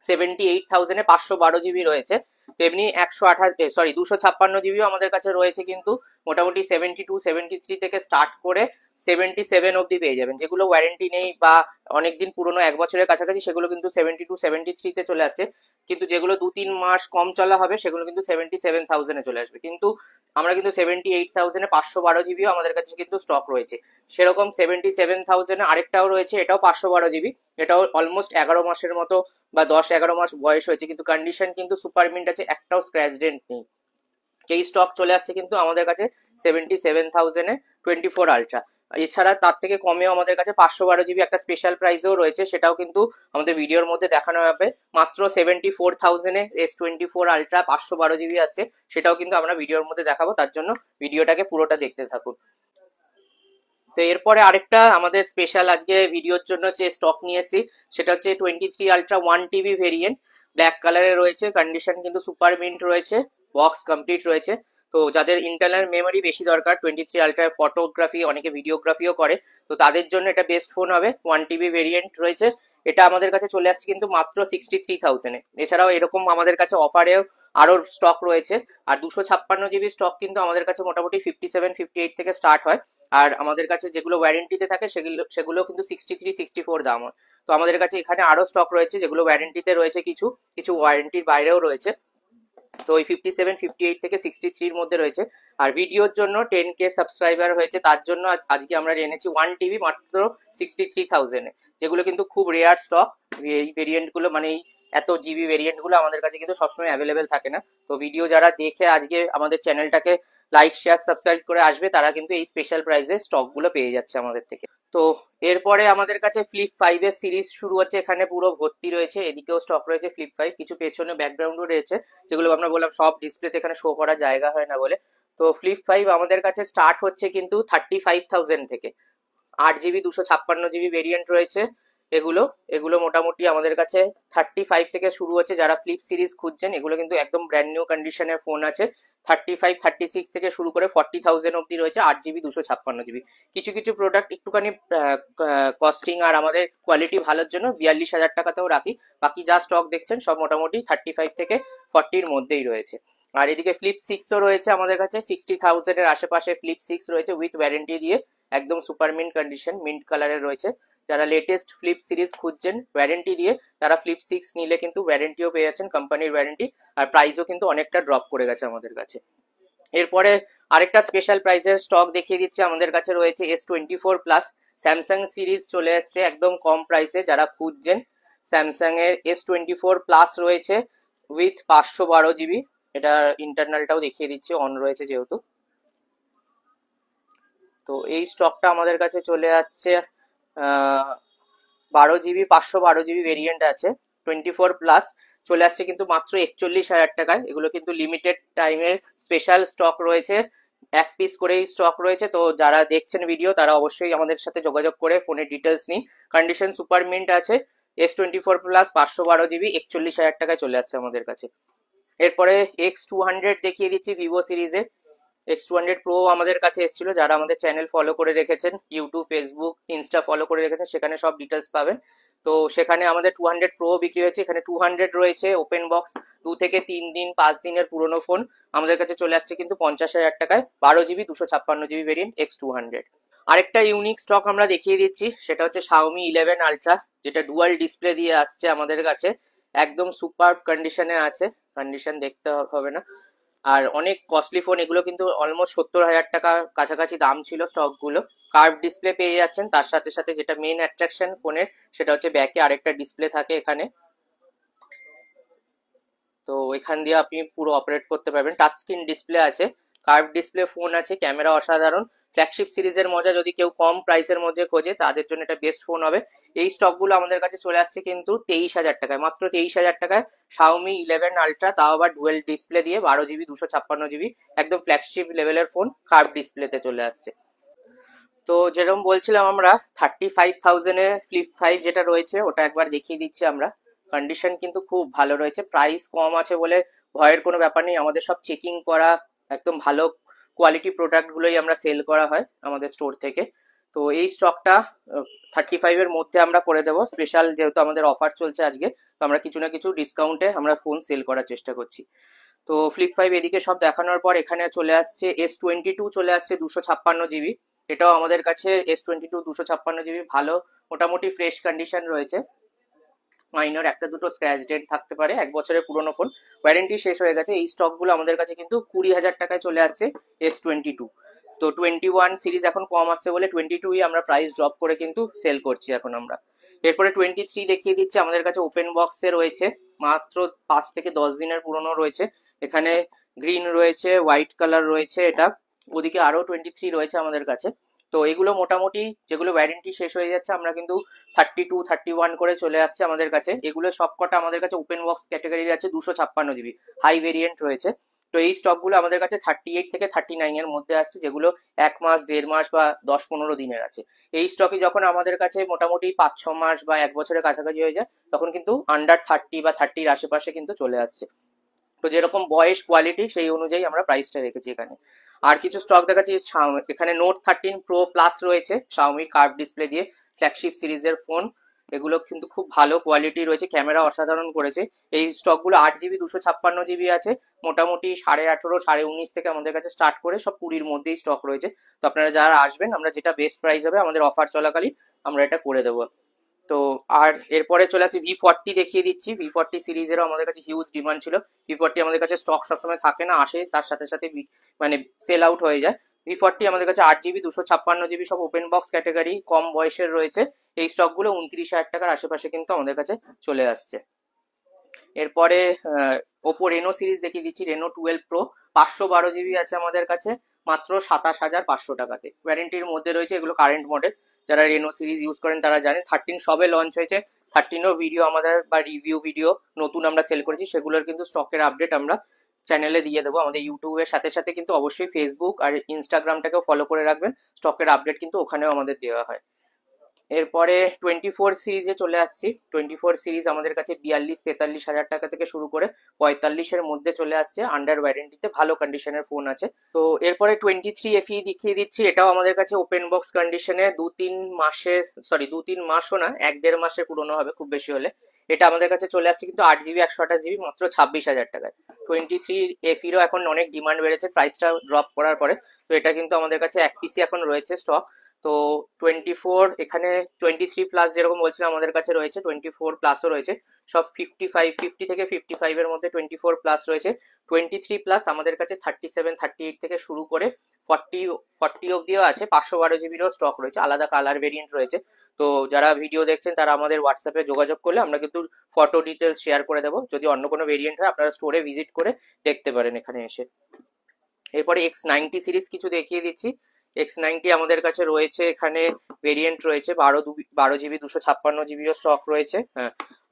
78,000-এ 512 জিবি রয়েছে, তেমনি 256 জিবিও আমাদের কাছে রয়েছে, কিন্তু মোটামুটি 72-73 থেকে স্টার্ট করে 77 অব্দি পেয়ে যাবেন। যেগুলো ওয়ারেন্টি নেই বা অনেকদিন পুরনো, 1 বছরের কাছাকাছি, সেগুলো কিন্তু 72-73-তে চলে আসছে। কিন্তু যেগুলো 2-3 মাস কম চলা হবে সেগুলো কিন্তু 77,000-এ চলে আসবে। কিন্তু আমরা কিন্তু 78,000-এ 512 জিবিও আমাদের কাছে কিন্তু স্টক রয়েছে। সেরকম 77,000-এ আরেকটাও রয়েছে, এটাও 512 জিবি, এটাও অলমোস্ট 11 মাসের মতো বা 10-11 মাস বয়স হয়েছে, কিন্তু কন্ডিশন কিন্তু সুপার মিন্ট আছে, একটাও স্ক্র্যাচ ডেন্ট নেই। এই স্টক চলে আসছে কিন্তু আমাদের কাছে 77,000-এ 24 আলট্রা। এছাড়া তার থেকে কমেও আমাদের কাছে 512 জিবি একটা স্পেশাল প্রাইসেও রয়েছে, সেটাও কিন্তু আমাদের ভিডিওর মধ্যে দেখানো হবে। মাত্র 74,000-এ S24 আলট্রা 512 জিবি আসছে, সেটাও কিন্তু আমরা ভিডিওর মধ্যে দেখাবো, তার জন্য ভিডিওটাকে পুরোটা দেখতে থাকুন। তো এরপরে আরেকটা আমাদের স্পেশাল আজকে ভিডিওর জন্য যে স্টক নিয়ে এসেছি, সেটা হচ্ছে 23 আলট্রা 1 TB ভেরিয়েন্ট, ব্ল্যাক কালারে রয়েছে, কন্ডিশন কিন্তু সুপার মিন্ট রয়েছে, বক্স কমপ্লিট রয়েছে। তো যাদের ইন্টারনাল মেমোরি বেশি দরকার, 23 আলট্রায় ফটোগ্রাফি, অনেকে ভিডিওগ্রাফিও করে, তো তাদের জন্য এটা বেস্ট ফোন হবে। 1 TB ভেরিয়েন্ট রয়েছে, এটা আমাদের কাছে চলে আসছে কিন্তু মাত্র 63,000-এ। এছাড়াও এরকম আমাদের কাছে অফারেও আরো স্টক রয়েছে। আর 256 জিবি স্টক কিন্তু আমাদের কাছে মোটামুটি 57-58 থেকে স্টার্ট হয়। আর আমাদের কাছে যেগুলো ওয়ারেন্টিতে থাকে সেগুলো কিন্তু 63-64 দাম হয়। তো আমাদের কাছে এখানে আরো স্টক রয়েছে যেগুলো ওয়ারেন্টিতে রয়েছে, কিছু কিছু ওয়ারেন্টির বাইরেও রয়েছে। তো ওই 57-58 থেকে 63-র মধ্যে রয়েছে। আর ভিডিওর জন্য 10K সাবস্ক্রাইবার হয়েছে, তার জন্য আজকে আমরা এনেছি 1 TB মাত্র 63,000-এ, যেগুলো কিন্তু খুব রেয়ার স্টক। এই ভেরিয়েন্ট গুলো, মানে এই এত জিবি ভেরিয়েন্ট গুলো আমাদের কাছে কিন্তু সবসময় অ্যাভেলেবেল থাকে না। তো ভিডিও যারা দেখে আজকে আমাদের চ্যানেলটাকে লাইক শেয়ার সাবস্ক্রাইব করে আসবে, তারা কিন্তু এই স্পেশাল প্রাইসে স্টক গুলো পেয়ে যাচ্ছে আমাদের থেকে। তো এরপরে আমাদের কাছে ফ্লিপ 5-এর সিরিজ শুরু হচ্ছে, এখানে পুরো ভর্তি রয়েছে, এদিকেও স্টক রয়েছে ফ্লিপ 5, কিছু পেছনে ব্যাকগ্রাউন্ডও রয়েছে, যেগুলো আমরা বললাম সব ডিসপ্লেতে এখানে শো করার জায়গা হয় না বলে। তো ফ্লিপ 5 আমাদের কাছে স্টার্ট হচ্ছে কিন্তু 35,000 থেকে। 8 জিবি 256 জিবি ভেরিয়েন্ট রয়েছে, এগুলো এগুলো মোটামুটি আমাদের কাছে 35 থেকে শুরু হচ্ছে। যারা ফ্লিপ সিরিজ খুঁজছেন, এগুলো কিন্তু একদম ব্র্যান্ড নিউ কন্ডিশনের ফোন আছে। 35-36 থেকে শুরু করে 40,000 অব্দি রয়েছে 8 জিবি 256 জিবি। কিছু কিছু প্রোডাক্ট একটুখানি কস্টিং আর আমাদের কোয়ালিটি ভালোর জন্য 42,000 টাকাতেও রাখি। বাকি যা স্টক দেখছেন সব মোটামুটি 35 থেকে 40-র মধ্যেই রয়েছে। আর এদিকে ফ্লিপ 6ও রয়েছে আমাদের কাছে, 60,000-এর আশেপাশে ফ্লিপ 6 রয়েছে উইথ ওয়ারেন্টি দিয়ে, একদম সুপার মিন্ট কন্ডিশন, মিন্ট কালারের রয়েছে। যারা লেটেস্ট ফ্লিপ সিরিজ খুঁজছেন ওয়ারেন্টি দিয়ে, তারা ফ্লিপ 6 নিলে কিন্তু ওয়ারেন্টিও পেয়ে যাচ্ছেন, কোম্পানির ওয়ারেন্টি, আর প্রাইসও কিন্তু অনেকটা ড্রপ করে গেছে আমাদের কাছে। এরপরে আরেকটা স্পেশাল প্রাইসের স্টক দেখিয়ে দিচ্ছি, আমাদের কাছে রয়েছে S24 প্লাস স্যামসাং সিরিজ চলে এসছে একদম কম প্রাইসে। যারা খুঁজছেন স্যামসাং এর S24 প্লাস রয়েছে উইথ 512 GB। এটা ইন্টারনালটাও দেখিয়ে দিচ্ছি, অন রয়েছে যেহেতু। তো এই স্টকটা আমাদের কাছে চলে আসছে 12 GB 512 GB ভেরিয়েন্ট আছে। 24 প্লাস চলে আসছে কিন্তু মাত্র 41,000 টাকায়। এগুলো কিন্তু লিমিটেড টাইমের স্পেশাল স্টক রয়েছে, এক পিস করেই স্টক রয়েছে। তো যারা দেখছেন ভিডিও তারা অবশ্যই আমাদের সাথে যোগাযোগ করে ফোনের ডিটেলস নিন। কন্ডিশন সুপার মিন্ট আছে। S24 প্লাস 512 GB 41,000 টাকায় চলে আসছে আমাদের কাছে। এরপরে X200 দেখিয়ে দিচ্ছি ভিভো সিরিজের। X200 Pro আমাদের কাছে এসেছিল, যারা আমাদের চ্যানেল ফলো করে রেখেছেন, ইউটিউব ফেসবুক ইনস্টা ফলো করে রেখেছেন, সেখানে সব ডিটেলস পাবেন। তো সেখানে আমাদের 200 Pro বিক্রি হয়েছে। এখানে 200 রয়েছে ওপেন বক্স, 2 থেকে 3 দিন 5 দিনের পুরনো ফোন আমাদের কাছে চলে আসছে কিন্তু 50,000 টাকায়। 12 GB 256 GB ভেরিয়েন্ট X200। আরেকটা ইউনিক স্টক আমরা দেখিয়ে দিচ্ছি, সেটা হচ্ছে Xiaomi 11 Ultra, যেটা ডুয়াল ডিসপ্লে দিয়ে আসছে আমাদের কাছে। একদম সুপার কন্ডিশনে আছে, কন্ডিশন দেখতে হবে না। আর অনেক কস্টলি ফোন এগুলো, কিন্তু অলমোস্ট 70,000 টাকার কাছাকাছি দাম ছিল স্টক গুলো। কার্ভ ডিসপ্লে পেয়ে যাচ্ছেন, তার সাথে সাথে যেটা মেইন অ্যাট্রাকশন ফোনের সেটা হচ্ছে ব্যাকে আরেকটা ডিসপ্লে থাকে এখানে। তো এখান দিয়ে আপনি পুরো অপারেট করতে পারবেন। টাচ স্ক্রিন ডিসপ্লে আছে, কার্ভ ডিসপ্লে ফোন আছে, ক্যামেরা অসাধারণ। ফ্ল্যাগশিপ সিরিজের মজা যদি কেউ কম প্রাইসের মধ্যে খোঁজে তাদের জন্য এটা বেস্ট ফোন হবে। এই স্টকগুলো আমাদের কাছে চলে আসছে কিন্তু 23,000 টাকায়, মাত্র 23,000 টাকায় Xiaomi 11 Ultra, তাও আবার ডুয়েল ডিসপ্লে দিয়ে 12 GB 256 GB। একদম ফ্ল্যাগশিপ লেভেলের ফোন, কার্ভ ডিসপ্লেতে চলে আসছে। তো যেরকম বলছিলাম আমরা 35,000-এ Flip 5 যেটা রয়েছে ওটা একবার দেখিয়ে দিচ্ছি আমরা। কন্ডিশন কিন্তু খুব ভালো রয়েছে, প্রাইস কম আছে বলে ভয়ের কোনো ব্যাপার নেই। আমাদের সব চেকিং করা একদম ভালো কোয়ালিটি প্রোডাক্ট গুলোই আমরা সেল করা হয় আমাদের স্টোর থেকে। তো এই স্টকটা 35-এর মধ্যে আমরা করে দেবো, স্পেশাল যেহেতু আমাদের অফার চলছে আজকে। তো আমরা কিছু না কিছু ডিসকাউন্টে আমরা ফোন সেল করার চেষ্টা করছি। তো Flip 5 এদিকে সব দেখানোর পর এখানে চলে আসছে S22 চলে আসছে 256 GB। এটাও আমাদের কাছে S22 256 GB ভালো, মোটামুটি ফ্রেশ কন্ডিশন রয়েছে। মাইনর একটা দুটো স্ক্র্যাচ ডেট থাকতে পারে, 1 বছরের পুরনো ফোন, ওয়ারেন্টি শেষ হয়ে গেছে। এই স্টকগুলো আমাদের কাছে কিন্তু 20,000 টাকায় চলে আসছে S22। তো 21 সিরিজ এখন কম আসছে বলে 22ই আমরা প্রাইস ড্রপ করে কিন্তু সেল করছি এখন আমরা। এরপরে 23 দেখিয়ে দিচ্ছি, আমাদের কাছে ওপেন বক্সে রয়েছে, মাত্র 5 থেকে 10 দিনের পুরনো রয়েছে। এখানে গ্রিন রয়েছে, হোয়াইট কালার রয়েছে এটা, ওদিকে আরো 23 রয়েছে আমাদের কাছে। তো এগুলো মোটামুটি যেগুলো ওয়ারেন্টি শেষ হয়ে যাচ্ছে আমরা কিন্তু 32 31 করে চলে আসছে আমাদের কাছে। এগুলো সবকটা আমাদের কাছে ওপেন বক্স ক্যাটাগরির আছে, 256 GB হাই ভেরিয়েন্ট রয়েছে। তো এই স্টকগুলো আমাদের কাছে 38 থেকে 39 এর মধ্যে আসছে, যেগুলো 1 মাস 1.5 মাস বা 10-15 দিনের আছে। এই স্টকে যখন আমাদের কাছে মোটামুটি 5-6 মাস বা 1 বছরের কাছাকাছি হয়ে যায় তখন কিন্তু আন্ডার 30 বা 30-র আশেপাশে কিন্তু চলে আসছে। তো যেরকম বয়স কোয়ালিটি সেই অনুযায়ী আমরা প্রাইসটা রেখেছি এখানে। আর কিছু স্টক দেখাচ্ছি, এখানে নোট 13 Pro প্লাস রয়েছে Xiaomi কার্ভ ডিসপ্লে দিয়ে, ফ্ল্যাগশিপ সিরিজের ফোন। এগুলো কিন্তু খুব ভালো কোয়ালিটি রয়েছে, ক্যামেরা অসাধারণ করেছে। এই স্টকগুলো 8 GB 256 GB আছে, মোটামুটি 18.5 19.5 থেকে আমাদের কাছে স্টার্ট করে সব 20-র মধ্যেই স্টক রয়েছে। তো আপনারা যারা আসবেন আমরা যেটা বেস্ট প্রাইস হবে আমাদের অফার চলাকালীন আমরা এটা করে দেবো। তো আর এরপরে চলে আসি V40 দেখিয়ে দিচ্ছি। V40 সিরিজেরও আমাদের কাছে হিউজ ডিমান্ড ছিল। V40 আমাদের কাছে স্টক সবসময় থাকে না, আসে তার সাথে সাথে মানে সেল আউট হয়ে যায়। V40 আমাদের কাছে 8 GB 256 GB সব ওপেন বক্স ক্যাটাগরি, কম বয়সের রয়েছে। এই স্টকগুলো 29,000 টাকার আশেপাশে কিন্তু আমাদের কাছে চলে আসছে। এরপরে ওপো রেনো সিরিজ দেখিয়ে দিচ্ছি, রেনো 12 Pro 512 GB আছে আমাদের কাছে মাত্র 27,500 টাকাতে, ওয়ারেন্টির মধ্যে রয়েছে। এগুলো কারেন্ট মডেল, যারা রেনো সিরিজ ইউজ করেন তারা জানেন। 13 সবে লঞ্চ হয়েছে, 13-ও ভিডিও আমাদের বা রিভিউ ভিডিও নতুন আমরা সেল করেছি, সেগুলোর কিন্তু স্টকের আপডেট আমরা চ্যানেলে দিয়ে দেবো। আমাদের ইউটিউবের সাথে সাথে কিন্তু অবশ্যই ফেসবুক আর ইনস্টাগ্রামটাকেও ফলো করে রাখবেন, স্টকের আপডেট কিন্তু ওখানেও আমাদের দেওয়া হয়। এরপরে 24 সিরিজে চলে আসছি। 24 সিরিজ আমাদের কাছে 42-43 হাজার টাকা থেকে শুরু করে 45-এর মধ্যে চলে আসছে, আন্ডার ওয়ারেন্টিতে ভালো কন্ডিশনের ফোন আছে। তো এরপরে 23 FE দেখিয়ে দিচ্ছি, এটাও আমাদের কাছে ওপেন বক্স কন্ডিশনে 2-3 মাসও না, 1-1.5 মাসের পুরনো হবে খুব বেশি হলে। এটা আমাদের কাছে চলে আসছে কিন্তু 8 GB 128 GB মাত্র 26,000 টাকায়। 23 FE রও এখন অনেক ডিমান্ড বেড়েছে প্রাইসটা ড্রপ করার পরে। তো এটা কিন্তু আমাদের কাছে এক পিসি এখন রয়েছে স্টক। তো 24, এখানে 23+ যেরকম বলছিলাম আমাদের কাছে রয়েছে, 24+ও রয়েছে। সব 50 থেকে 55-এর মধ্যে 24+ রয়েছে। 23+ আমাদের কাছে 37, 38 থেকে শুরু করে 40 অব্দিও আছে। 512 জিবিরও স্টক রয়েছে, আলাদা কালার ভেরিয়েন্ট রয়েছে। তো যারা ভিডিও দেখছেন তারা আমাদের হোয়াটসঅ্যাপে যোগাযোগ করলে আমরা কিন্তু ফটো ডিটেলস শেয়ার করে দেবো। যদি অন্য কোনো ভেরিয়েন্ট হয় আপনারা স্টোরে ভিজিট করে দেখতে পারেন এখানে এসে। এরপরে X90 সিরিজ কিছু দেখিয়ে দিচ্ছি। X90 আমাদের কাছে রয়েছে, এখানে ভেরিয়েন্ট রয়েছে 12 জিবি 256 জিবিও স্টক রয়েছে। হ্যাঁ,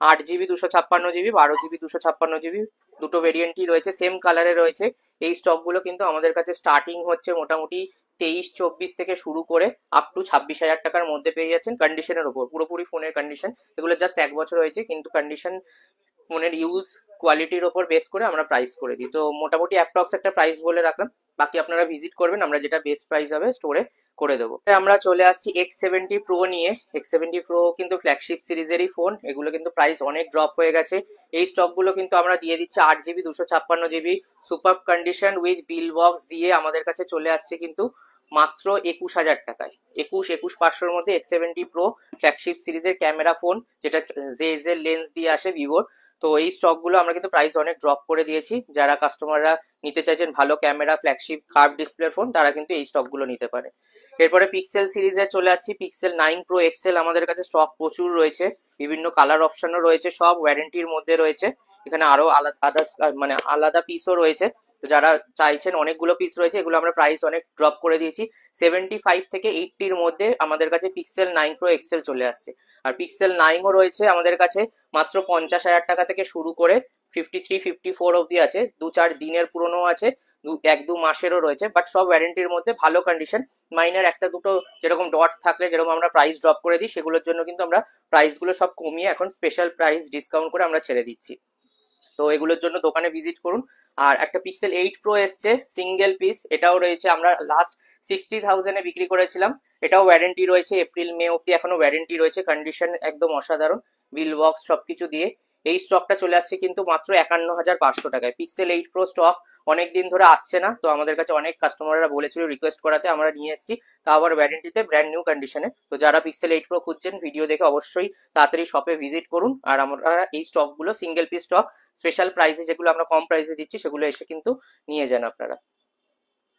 8 জিবি 256 জিবি, 12 জিবি 256 জিবি, দুটো ভেরিয়েন্টই রয়েছে, সেম কালারে রয়েছে। এই স্টকগুলো কিন্তু আমাদের কাছে স্টার্টিং হচ্ছে মোটামুটি 23-24 থেকে শুরু করে আপ টু 26,000 টাকার মধ্যে পেয়ে যাচ্ছেন, কন্ডিশনের ওপর, পুরোপুরি ফোনের কন্ডিশন। এগুলো জাস্ট 1 বছর হয়েছে, কিন্তু কন্ডিশন ফোনের ইউজ কোয়ালিটির ওপর বেস করে আমরা প্রাইস করে দিই। তো মোটামুটি অ্যাপ্রক্স একটা প্রাইস বলে রাখলাম, বাকি আপনারা ভিজিট করবেন, আমরা যেটা বেস্ট প্রাইস হবে স্টোরে করে দেবো। আমরা চলে আসছি X70 Pro নিয়ে। X70 Pro কিন্তু ফ্ল্যাগশিপ সিরিজেরই ফোন, এগুলো কিন্তু প্রাইস অনেক ড্রপ হয়ে গেছে। এই স্টকগুলো কিন্তু আমরা দিয়ে দিচ্ছি 8 GB 256 GB super condition with bill box দিয়ে আমাদের কাছে চলে আসছে কিন্তু মাত্র 21,000 টাকায়। 21,500-র মধ্যে X70 Pro ফ্ল্যাগশিপ সিরিজের ক্যামেরা ফোন, যেটা জেজ এর লেন্স দিয়ে আসে ভিভোর। তো এই স্টকগুলো আমরা কিন্তু প্রাইস অনেক ড্রপ করে দিয়েছি। যারা কাস্টমাররা নিতে চাইছেন ভালো camera flagship curve display phone, তারা কিন্তু এই স্টকগুলো নিতে পারে। এরপরে পিক্সেল সিরিজে চলে আসছি। পিক্সেল 9 Pro XL আমাদের কাছে স্টক প্রচুর রয়েছে, বিভিন্ন কালার অপশনও রয়েছে, সব ওয়ারেন্টির মধ্যে রয়েছে। এখানে আরো আলাদা মানে আলাদা পিসও রয়েছে। তো যারা চাইছেন, অনেকগুলো পিস রয়েছে, এগুলো আমরা প্রাইস অনেক ড্রপ করে দিয়েছি। 75 থেকে 80-র মধ্যে আমাদের কাছে পিক্সেল 9 Pro XL চলে আসছে। আর পিক্সেল 9ও রয়েছে আমাদের কাছে মাত্র 50,000 টাকা থেকে শুরু করে 53-54 অব্দি আছে। 2-4 দিনের পুরনো আছে, 1-2 মাসেরও রয়েছে, বাট সব ওয়ারেন্টির মধ্যে, ভালো কন্ডিশন। মাইনার একটা দুটো যেরকম ডট থাকলে যেরকম আমরা প্রাইস ড্রপ করে দিই, সেগুলোর জন্য কিন্তু আমরা প্রাইসগুলো সব কমিয়ে এখন স্পেশাল প্রাইস ডিসকাউন্ট করে আমরা ছেড়ে দিচ্ছি। তো এগুলোর জন্য দোকানে ভিজিট করুন। আর একটা পিক্সেল 8 Pro এসছে সিঙ্গেল পিস, এটাও রয়েছে, আমরা লাস্ট 60,000-এ বিক্রি করেছিলাম। এটাও ওয়ারেন্টি রয়েছে, এপ্রিল মে অব্দি এখনো ওয়ারেন্টি রয়েছে, কন্ডিশন একদম অসাধারণ, বিল বক্স সবকিছু দিয়ে। এই স্টকটা চলে আসছে কিন্তু মাত্র 51,500 টাকায়। পিক্সেল 8 Pro স্টক অনেকদিন ধরে আসছে না, তো আমাদের কাছে অনেক কাস্টমাররা বলেছিল রিকোয়েস্ট করাতে আমরা নিয়ে এসেছি, তা আবার ওয়ারেন্টিতে, ব্র্যান্ড নিউ কন্ডিশনে। তো যারা পিক্সেল 8 Pro খুঁজছেন, ভিডিও দেখে অবশ্যই তাড়াতাড়ি শপে ভিজিট করুন। আর আমরা এই স্টকগুলো সিঙ্গেল পিস স্টক স্পেশাল প্রাইসে, যেগুলো আমরা কম প্রাইসে দিচ্ছি, সেগুলো এসে কিন্তু নিয়ে যান আপনারা।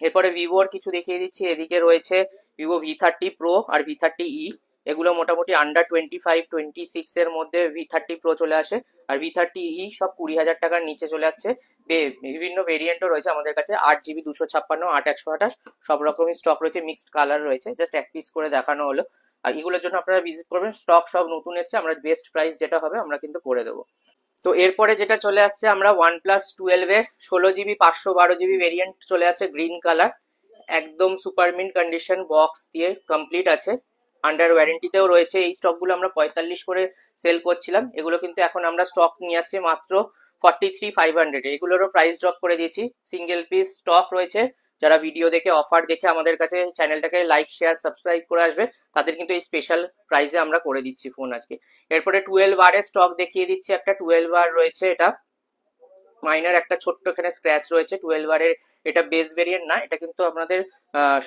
এরপরে ভিভোর কিছু দেখিয়ে দিচ্ছি। এদিকে রয়েছে ভিভো V30 Pro আর V30e। এগুলো মোটামুটি আন্ডার 25-26 এর মধ্যে V30 Pro চলে আসে, আর V30e সব 20,000 টাকার নিচে চলে আসছে। বিভিন্ন ভেরিয়েন্টও রয়েছে আমাদের কাছে, 8 জিবি 256, 8 128, সব রকমই স্টক রয়েছে, মিক্সড কালার রয়েছে, জাস্ট এক পিস করে দেখানো হলো। আর এগুলোর জন্য আপনারা ভিজিট করবেন, স্টক সব নতুন এসছে, আমরা বেস্ট প্রাইস যেটা হবে আমরা কিন্তু করে দেবো। তো এরপরে যেটা চলে আসছে, আমরা OnePlus 12-এ 16 জিবি 512 জিবি ভেরিয়েন্ট চলে আসছে, গ্রিন কালার, একদম সুপার মিন্ট কন্ডিশন, বক্স দিয়ে কমপ্লিট আছে, আন্ডার ওয়ারেন্টিতেও রয়েছে। এই স্টকগুলো আমরা 45 করে সেল করছিলাম, এগুলো কিন্তু এখন আমরা স্টক নিয়ে আসছি মাত্র 43,500-এ। এগুলোরও প্রাইস ড্রপ করে দিয়েছি, সিঙ্গেল পিস স্টক রয়েছে। যারা ভিডিও দেখে, অফার দেখে আমাদের কাছে চ্যানেলটাকে লাইক শেয়ার সাবস্ক্রাইব করে আসবে, তাদের কিন্তু এই স্পেশাল প্রাইসে আমরা করে দিচ্ছি ফোন আজকে। এরপরে 12R এর স্টক দেখিয়ে দিচ্ছি। একটা 12R রয়েছে, এটা মাইনার একটা ছোট্ট এখানে স্ক্র্যাচ রয়েছে। 12R এর এটা বেস ভেরিয়েন্ট না, এটা কিন্তু আপনাদের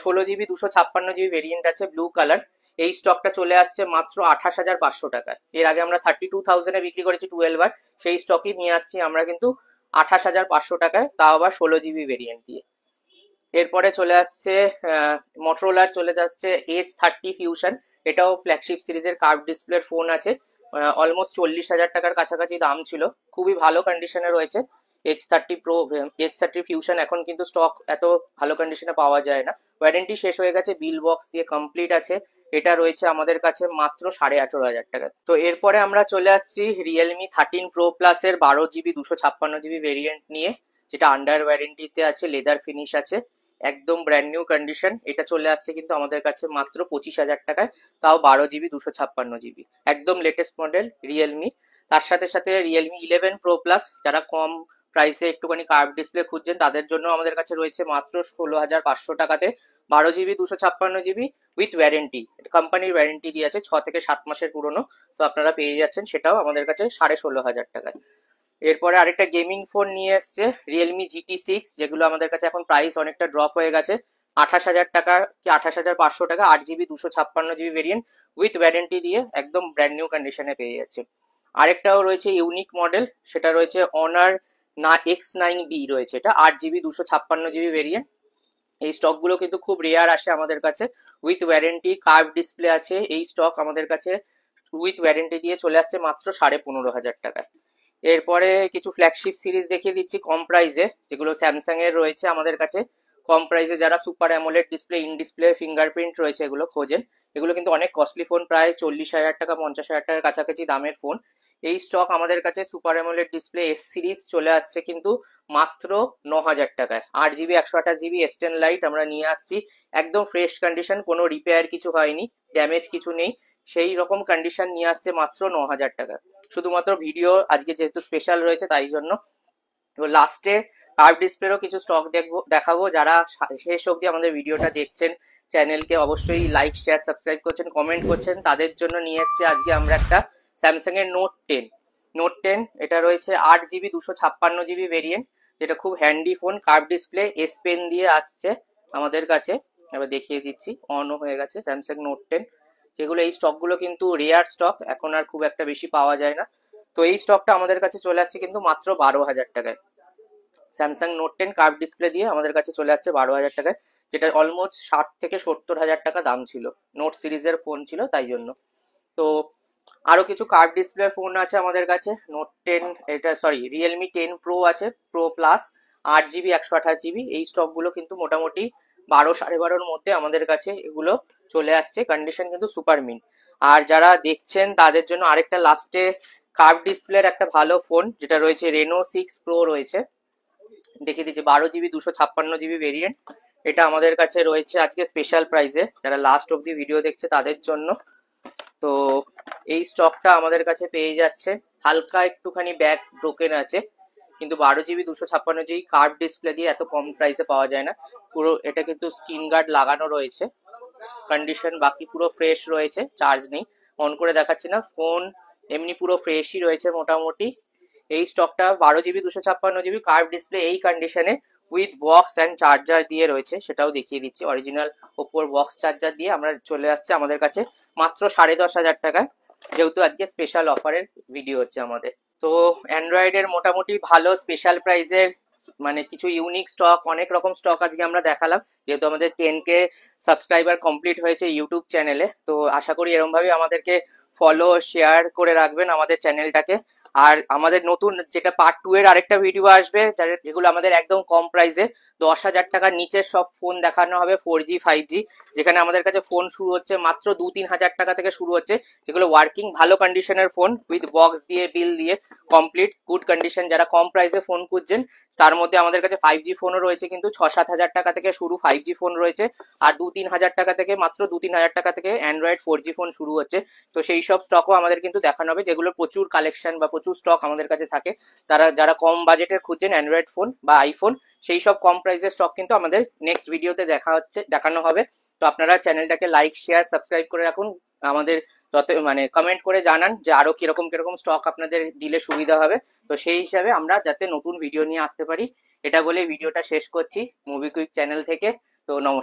16 জিবি 256 জিবি ভেরিয়েন্ট আছে, ব্লু কালার। এই স্টকটা চলে আসছে মাত্র 28,500 টাকায়। এর আগে আমরা 32,000-এ বিক্রি করেছি 12R, সেই স্টকই নিয়ে আসছি আমরা কিন্তু 28,500 টাকায়, তাও আবার 16 জিবি ভেরিয়েন্ট দিয়ে। এরপরে চলে আসছে মটোরোলার, চলে যাচ্ছে H30 Fusion। এটাও ফ্ল্যাগশিপ সিরিজের কার্ভ ডিসপ্লের ফোন আছে, অলমোস্ট 40,000 টাকার কাছাকাছি দাম ছিল, খুবই ভালো কন্ডিশনে রয়েছে। H30 Pro H30 Fusion এখন কিন্তু স্টক এত ভালো কন্ডিশনে পাওয়া যায় না, ওয়ারেন্টি শেষ হয়ে গেছে, বিল বক্স দিয়ে কমপ্লিট আছে। এটা রয়েছে আমাদের কাছে মাত্র 18,500 টাকা। তো এরপরে আমরা চলে আসছি Realme 13 Pro Plus এর 12 জিবি 256 জিবি ভেরিয়েন্ট নিয়ে, যেটা আন্ডার ওয়ারেন্টিতে আছে, লেদার ফিনিশ আছে, একদম ব্র্যান্ড নিউ কন্ডিশন। এটা চলে আসছে কিন্তু আমাদের কাছে মাত্র 25,000 টাকায়, তাও 12 জিবি 256 জিবি, একদম লেটেস্ট মডেল রিয়েলমি। তার সাথে সাথে Realme 11 Pro Plus, যারা কম প্রাইসে একটুখানি কার্ভ ডিসপ্লে খুঁজছেন, তাদের জন্য আমাদের কাছে রয়েছে মাত্র 16,500 টাকাতে, 12 জিবি 256 জিবি উইথ ওয়ারেন্টি, কোম্পানির ওয়ারেন্টি দিয়ে আছে, 6 থেকে 7 মাসের পুরনো। তো আপনারা পেয়ে যাচ্ছেন সেটাও আমাদের কাছে 16,500 টাকায়। এরপরে আরেকটা গেমিং ফোন নিয়ে এসছে Realme GT6, যেগুলো আমাদের কাছে এখন প্রাইস অনেকটা ড্রপ হয়ে গেছে, 28,000 টাকা কি 28,500 টাকা, 8 GB 256 GB variant with warranty দিয়ে একদম ব্র্যান্ড নিউ কন্ডিশনে পেয়ে যাচ্ছে। আরেকটাও রয়েছে ইউনিক মডেল, সেটা রয়েছে অনার X9B রয়েছে, এটা 8 জিবি 256 জিবি ভেরিয়েন্ট। এই স্টকগুলো কিন্তু খুব রেয়ার আসে আমাদের কাছে, উইথ ওয়ারেন্টি কার্ভ ডিসপ্লে আছে। এই স্টক আমাদের কাছে উইথ ওয়ারেন্টি দিয়ে চলে আসছে মাত্র 15,500 টাকায়। এরপরে কিছু ফ্ল্যাগশিপ সিরিজ দেখিয়ে দিচ্ছি কম প্রাইসে, যেগুলো স্যামসাং এর রয়েছে আমাদের কাছে কম প্রাইসে। যারা super AMOLED display, in display fingerprint রয়েছে এগুলো খোঁজেন, এগুলো কিন্তু অনেক কস্টলি ফোন, প্রায় 40,000 টাকা 50,000 টাকার কাছাকাছি দামের ফোন। এই স্টক আমাদের কাছে super AMOLED display S series চলে আসছে কিন্তু মাত্র 9,000 টাকায়। 8 জিবি 128 জিবি S10 লাইট আমরা নিয়ে আসছি, একদম ফ্রেশ কন্ডিশন, কোনো রিপেয়ার কিছু হয়নি, ড্যামেজ কিছু নেই, সেই রকম কন্ডিশন নিয়ে আসছে মাত্র 9,000 টাকা। শুধুমাত্র ভিডিও আজকে যেহেতু স্পেশাল রয়েছে তাই জন্য। তো লাস্টে কার্ভ ডিসপ্লেরও কিছু স্টক দেখাবো। যারা শেষ অবধি আমাদের ভিডিওটা দেখছেন, চ্যানেলকে অবশ্যই লাইক শেয়ার সাবস্ক্রাইব করছেন, কমেন্ট করছেন, তাদের জন্য নিয়ে এসেছি আজকে আমরা একটা স্যামসাং এর নোট টেন। এটা রয়েছে 8 জিবি 256 জিবি ভেরিয়েন্ট, যেটা খুব handy phone, curve display, S pen দিয়ে আসছে আমাদের কাছে। এবার দেখিয়ে দিচ্ছি, অনও হয়ে গেছে স্যামসাং নোট 10। যেগুলো এই স্টকগুলো কিন্তু রেয়ার স্টক, এখন আর খুব একটা বেশি পাওয়া যায় না। তো এই স্টকটা আমাদের কাছে চলে আসছে কিন্তু মাত্র 12,000 টাকায়। স্যামসাং নোট 10 কার্ভ ডিসপ্লে দিয়ে আমাদের কাছে চলে আসছে 12,000 টাকায়, যেটা অলমোস্ট 60 থেকে 70 হাজার টাকা দাম ছিল, নোট সিরিজের ফোন ছিল তাই জন্য। তো আরো কিছু কার্ভ ডিসপ্লে ফোন আছে আমাদের কাছে, নোট 10, এটা সরি রিয়েলমি 10 প্রো আছে, প্রো প্লাস, 8 জিবি 128 জিবি। এই স্টকগুলো কিন্তু মোটামুটি 12 সাড়ে 12-র মধ্যে আমাদের কাছে এগুলো চলে আসছে, কন্ডিশন কিন্তু সুপার মিন। আর যারা দেখছেন তাদের জন্য আরেকটা লাস্টে কার্ভ ডিসপ্লের একটা ভালো ফোন, যেটা রয়েছে Reno 6 Pro রয়েছে, দেখিয়ে দিচ্ছি, 12 জিবি 256 জিবি ভেরিয়েন্ট। এটা আমাদের কাছে রয়েছে আজকে স্পেশাল প্রাইসে, যারা লাস্ট অব্দি ভিডিও দেখছে তাদের জন্য। তো এই স্টকটা আমাদের কাছে পেয়ে যাচ্ছে, হালকা একটুখানি ব্যাক ব্রোকেন আছে, কিন্তু 12 জিবি 256 জিবি কার্ভ ডিসপ্লে দিয়ে এত কম প্রাইসে পাওয়া যায় না। পুরো এটা কিন্তু স্ক্রিন গার্ড লাগানো রয়েছে, কন্ডিশন বাকি পুরো ফ্রেশ রয়েছে, চার্জ নেই, অন করে দেখাচ্ছি না, ফোন এমনি পুরো ফ্রেশই রয়েছে মোটামুটি। এই স্টকটা 12 জিবি 256 জিবি কার্ভ ডিসপ্লে এই কন্ডিশনে উইথ বক্স অ্যান্ড চার্জার দিয়ে রয়েছে, সেটাও দেখিয়ে দিচ্ছি। অরিজিনাল ওপোর বক্স চার্জার দিয়ে আমরা চলে আসছে আমাদের কাছে মাত্র 10,500 টাকায়, যেহেতু আজকে স্পেশাল অফারের ভিডিও হচ্ছে আমাদের। তো অ্যান্ড্রয়েডের মোটামুটি ভালো স্পেশাল প্রাইসের মানে কিছু ইউনিক স্টক, অনেক রকম স্টক আজকে আমরা দেখালাম, যেহেতু আমাদের 10K সাবস্ক্রাইবার কমপ্লিট হয়েছে ইউটিউব চ্যানেলে। তো আশা করি এরকম ভাবে আমাদেরকে ফলো শেয়ার করে রাখবেন আমাদের চ্যানেলটাকে। আর আমাদের নতুন যেটা পার্ট 2 এর আরেকটা ভিডিও আসবে, যেগুলো আমাদের একদম কম প্রাইসে 10,000 টাকার নিচের সব ফোন দেখানো হবে, 4G 5G, যেখানে আমাদের কাছে ফোন শুরু হচ্ছে মাত্র 2-3 হাজার টাকা থেকে শুরু হচ্ছে, যেগুলো ওয়ার্কিং ভালো কন্ডিশনের ফোন, উইথ বক্স দিয়ে বিল দিয়ে কমপ্লিট গুড কন্ডিশন। যারা কম প্রাইসে ফোন খুঁজছেন তার মধ্যে আমাদের কাছে 5G ফোনও রয়েছে, কিন্তু 6-7 হাজার টাকা থেকে শুরু 5G ফোন রয়েছে, আর 2-3 হাজার টাকা থেকে, মাত্র 2-3 হাজার টাকা থেকে অ্যান্ড্রয়েড 4G ফোন শুরু হচ্ছে। তো সেই সব স্টকও আমাদের কিন্তু দেখানো হবে, যেগুলো প্রচুর কালেকশন বা প্রচুর স্টক আমাদের কাছে থাকে। যারা কম বাজেটের খুঁজছেন অ্যান্ড্রয়েড ফোন বা আইফোন, সেই সব কম প্রাইসের স্টক কিন্তু আমাদের নেক্সট ভিডিওতে দেখানো হবে। তো আপনারা চ্যানেলটাকে লাইক শেয়ার সাবস্ক্রাইব করে রাখুন, আমাদের যত মানে কমেন্ট করে জানান যে আরো কিরকম কিরকম স্টক আপনাদের দিলে সুবিধা হবে। তো সেই হিসাবে আমরা যাতে নতুন ভিডিও নিয়ে আসতে পারি, এটা বলে ভিডিওটা শেষ করছি মুভি কুইক চ্যানেল থেকে। তো নমস্কার।